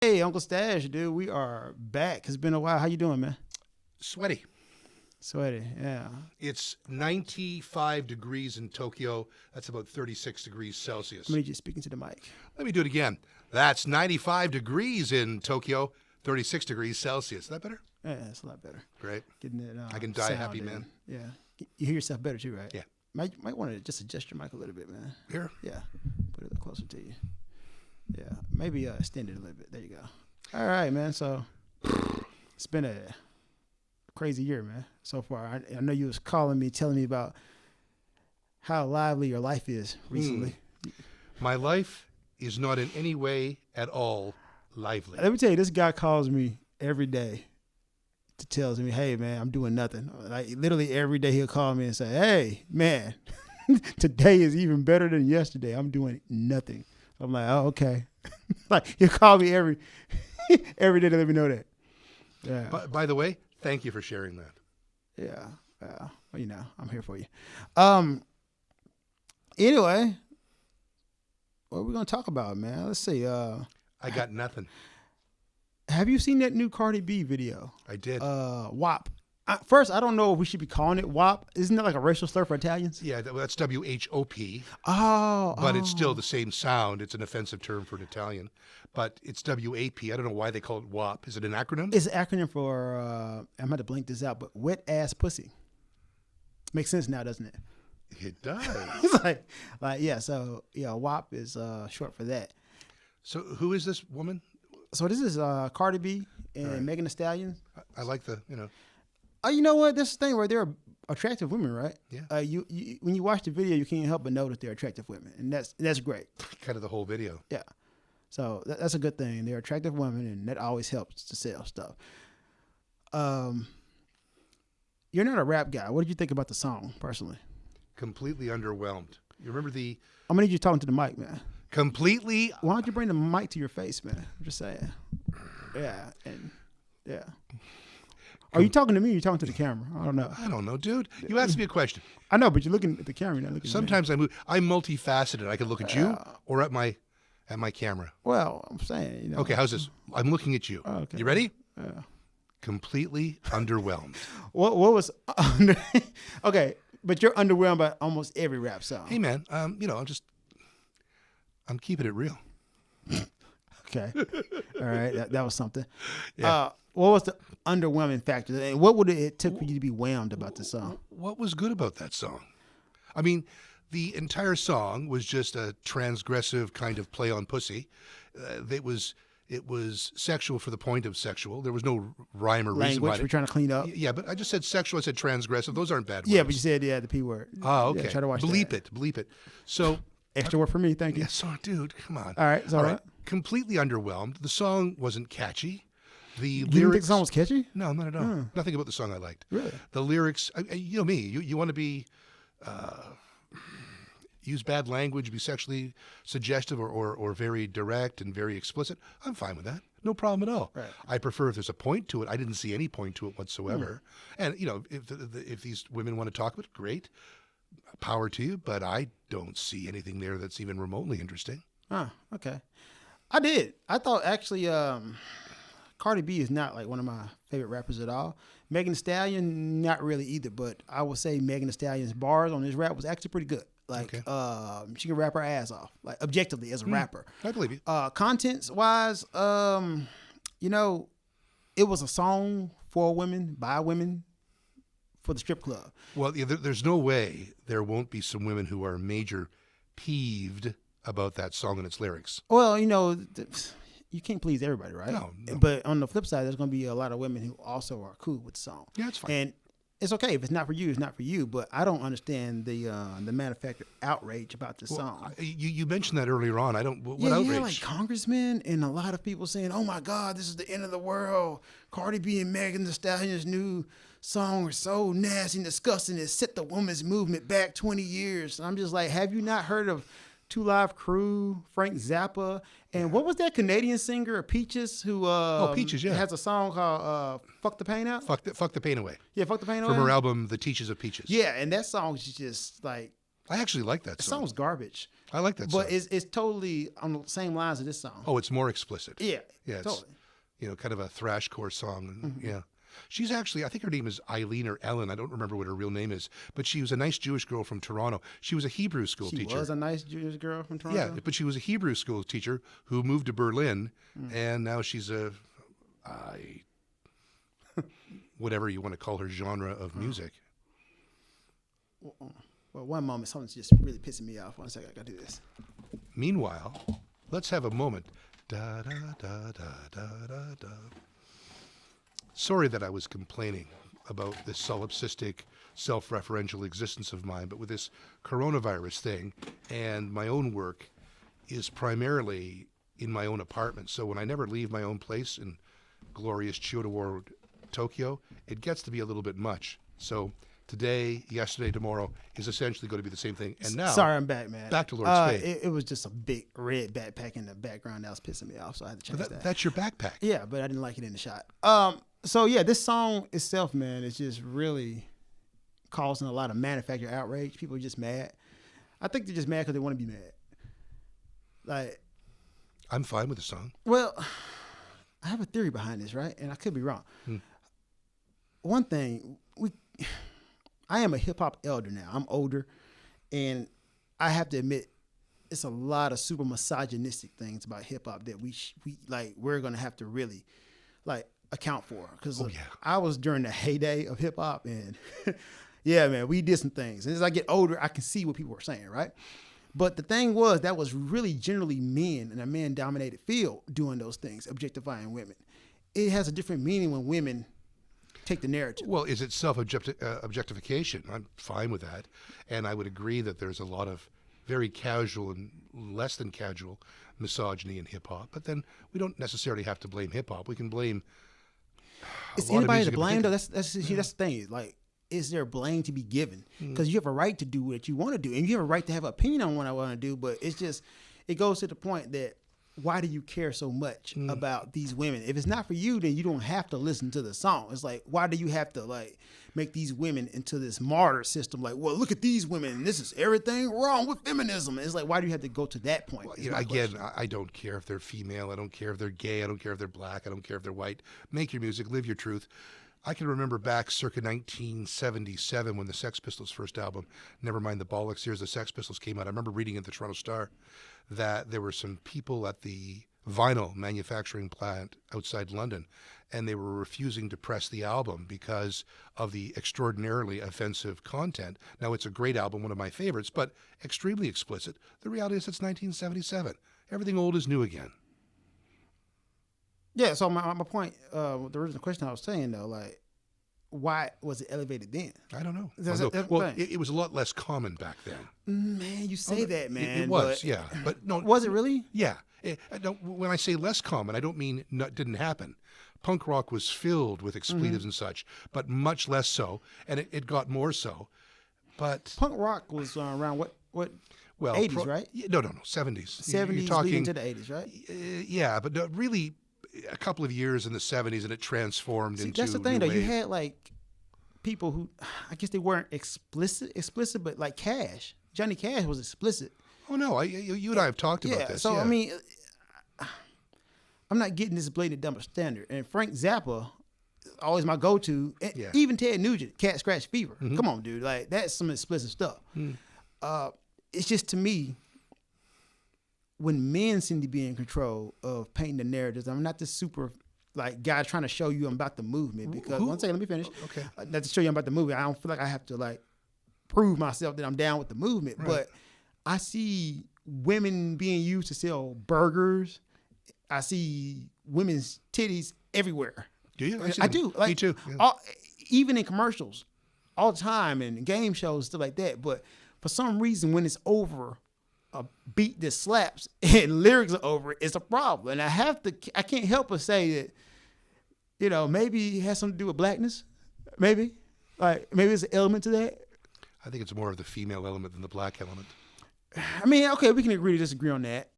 Hey, Uncle Stash, dude, we are back. It's been a while. How you doing, man? Sweaty. Sweaty, yeah. It's 95 degrees in Tokyo. That's about 36 degrees Celsius. I'm just speaking to the mic. Let me do it again. That's 95 degrees in Tokyo, 36 degrees Celsius. Is that better? Yeah, it's a lot better. Great. Getting it. I can die happy, man. Yeah. You hear yourself better too, right? Yeah. Might want to just adjust your mic a little bit, man. Here? Yeah. Put it a little closer to you. Yeah. Maybe extend it a little bit. There you go. All right, man. So it's been a crazy year, man, so far. I know you was calling me, telling me about how lively your life is recently. My life is not in any way at all lively. Let me tell you, this guy calls me every day to tells me, hey, man, I'm doing nothing. Like literally every day he'll call me and say, hey, man, today is even better than yesterday. I'm doing nothing. I'm like, oh, okay. Like he'll call me every day to let me know that. Yeah. By the way, thank you for sharing that. Yeah. Well, you know, I'm here for you. Anyway, what are we gonna talk about, man? Let's see. I got nothing. Have you seen that new Cardi B video? I did. WAP. First, I don't know if we should be calling it WAP. Isn't that like a racial slur for Italians? Yeah, that's WHOP. Oh. But it's still the same sound. It's an offensive term for an Italian. But it's WAP. I don't know why they call it WAP. Is it an acronym? It's an acronym for, I'm going to blank this out, but wet ass pussy. Makes sense now, doesn't it? It does. It's like, yeah, so, yeah, WAP is short for that. So who is this woman? So this is Cardi B and Megan Thee Stallion. I like the, you know. Oh, you know what? That's the thing where they're attractive women, right? Yeah. You when you watch the video, you can't help but notice they're attractive women, and that's great. Kind of the whole video. Yeah. So that's a good thing. They're attractive women, and that always helps to sell stuff. You're not a rap guy. What did you think about the song, personally? Completely underwhelmed. You remember the... I'm going to need you talking to the mic, man. Completely... Why don't you bring the mic to your face, man? I'm just saying. Yeah. And yeah. Are you talking to me or are you talking to the camera? I don't know. I don't know, dude. You asked me a question. I know, but you're looking at the camera. You're not looking Sometimes at me. I'm multifaceted. I can look at you or at my camera. Well, I'm saying, you know. Okay, how's this? I'm looking at you. Oh, okay. You ready? Yeah. Completely underwhelmed. What was okay, but you're underwhelmed by almost every rap song. Hey, man, you know, I'm keeping it real. Okay. All right. That was something. Yeah. What was the underwhelming factor? And what would it took for you to be whelmed about the song? What was good about that song? I mean, the entire song was just a transgressive kind of play on pussy. It was sexual for the point of sexual. There was no rhyme or reason Language why. we're trying to clean up. Yeah, but I just said sexual. I said transgressive. Those aren't bad words. Yeah, but you said the P word. Oh, okay. Yeah, try to watch bleep that. it. Bleep it. So Extra word for me. Thank you. yeah, so dude, come on. All right. It's all right. Completely underwhelmed. The song wasn't catchy. The You lyrics. didn't think the song was catchy? No, not at all. Nothing about the song I liked. Really? The lyrics. You know me. You want to be. Use bad language, be sexually suggestive or very direct and very explicit, I'm fine with that. No problem at all. Right. I prefer if there's a point to it. I didn't see any point to it whatsoever. And, you know, if these women want to talk about it, great. Power to you. But I don't see anything there that's even remotely interesting. Okay. I did. I thought actually Cardi B is not like one of my favorite rappers at all. Megan Thee Stallion, not really either. But I would say Megan Thee Stallion's bars on this rap was actually pretty good. Like, she can rap her ass off, like objectively as a rapper. I believe you. Contents wise, you know, it was a song for women, by women, for the strip club. Well, yeah, there's no way there won't be some women who are major peeved about that song and its lyrics. Well, you know, you can't please everybody, right? No. But on the flip side, there's going to be a lot of women who also are cool with the song. Yeah, it's fine. And it's okay if it's not for you. It's not for you. But I don't understand the manufactured outrage about this song. You mentioned that earlier on. I don't. What Yeah, outrage? like congressmen and a lot of people saying, "Oh my God, this is the end of the world." Cardi B and Megan Thee Stallion's new song are so nasty and disgusting. It set the women's movement back 20 years. And I'm just like, have you not heard of Two Live Crew, Frank Zappa, and what was that Canadian singer, Peaches, who Peaches, yeah, has a song called "Fuck the Pain Out"? Fuck the pain away. Yeah, "Fuck the Pain Away" from her album, The Teachers of Peaches. Yeah, and that song is just like I actually like that The song. song's garbage. I like that song. But it's totally on the same lines as this song. Oh, it's more explicit. Yeah. Yeah, it's, Totally. kind of a thrashcore song. Yeah. She's actually, I think her name is Eileen or Ellen. I don't remember what her real name is. But she was a nice Jewish girl from Toronto. She was a Hebrew school teacher. She was a nice Jewish girl from Toronto? Yeah, but she was a Hebrew school teacher who moved to Berlin, and now she's whatever you want to call her genre of music. Well, one moment, something's just really pissing me off. 1 second, I gotta do this. Meanwhile, let's have a moment. Da, da, da, da, da, da, da. Sorry that I was complaining about this solipsistic, self-referential existence of mine, but with this coronavirus thing and my own work is primarily in my own apartment. So when I never leave my own place in glorious Chiyoda Ward, Tokyo, it gets to be a little bit much. So today, yesterday, tomorrow is essentially going to be the same thing. And now, sorry, I'm back, man. Back to Lord Spade. It was just a big red backpack in the background that was pissing me off, so I had to change that. That's your backpack. Yeah, but I didn't like it in the shot. So yeah, this song itself, man, is just really causing a lot of manufactured outrage. People are just mad. I think they're just mad because they want to be mad. Like, I'm fine with the song. well, I have a theory behind this, right? And I could be wrong. One thing, I am a hip hop elder now. I'm older, and I have to admit, it's a lot of super misogynistic things about hip hop that we're gonna have to really account for. Because I was during the heyday of hip hop, and yeah, man, we did some things. And as I get older, I can see what people are saying, right? But the thing was, that was really generally men in a man-dominated field doing those things, objectifying women. It has a different meaning when women take the narrative. Well, is it self-objectification? I'm fine with that. And I would agree that there's a lot of very casual and less than casual misogyny in hip-hop. But then we don't necessarily have to blame hip-hop. We can blame Is anybody to blame, though? That's the thing. Like, is there blame to be given? Because you have a right to do what you want to do, and you have a right to have an opinion on what I want to do. But it's just, it goes to the point that why do you care so much about these women? If it's not for you, then you don't have to listen to the song. It's like, why do you have to make these women into this martyr system? Like, well, look at these women, and this is everything wrong with feminism. It's like, why do you have to go to that point? Well, again, I don't care if they're female. I don't care if they're gay. I don't care if they're black. I don't care if they're white. Make your music, live your truth. I can remember back circa 1977 when the Sex Pistols' first album, Nevermind the Bollocks Years, the Sex Pistols came out. I remember reading in the Toronto Star that there were some people at the vinyl manufacturing plant outside London, and they were refusing to press the album because of the extraordinarily offensive content. Now, it's a great album, one of my favorites, but extremely explicit. The reality is it's 1977. Everything old is new again. Yeah, so my point, the original question I was saying, though, why was it elevated then? I don't know. Well, it was a lot less common back then. Man, you say that, man. It was, yeah. But no, was it really? Yeah. When I say less common, I don't mean it didn't happen. Punk rock was filled with expletives and such, but much less so, and it got more so. But punk rock was around what? Well, 80s, right? No, 70s. 70s leading to the 80s, right? Yeah, but really a couple of years in the 70s, and it transformed into that's the thing, though. wave. You had people who, I guess they weren't explicit, but Cash. Johnny Cash was explicit. Oh no, you and I have talked about this. So I mean, I'm not getting this blatant double standard. And Frank Zappa, always my go-to. Yeah. Even Ted Nugent, Cat Scratch Fever. Come on, dude. That's some explicit stuff. It's just, to me, when men seem to be in control of painting the narratives, I'm not this super guy trying to show you I'm about the movement, because one second, let me finish. Okay. Not to show you I'm about the movement. I don't feel like I have to prove myself that I'm down with the movement. Right. But I see women being used to sell burgers. I see women's titties everywhere. Do you? I do. Me too. Yeah. Even in commercials, all the time, and game shows, stuff like that. But for some reason, when it's over a beat that slaps and lyrics are over, it's a problem. And I can't help but say that, maybe it has something to do with blackness. Maybe. Maybe there's an element to that. I think it's more of the female element than the black element. I mean, okay, we can agree to disagree on that.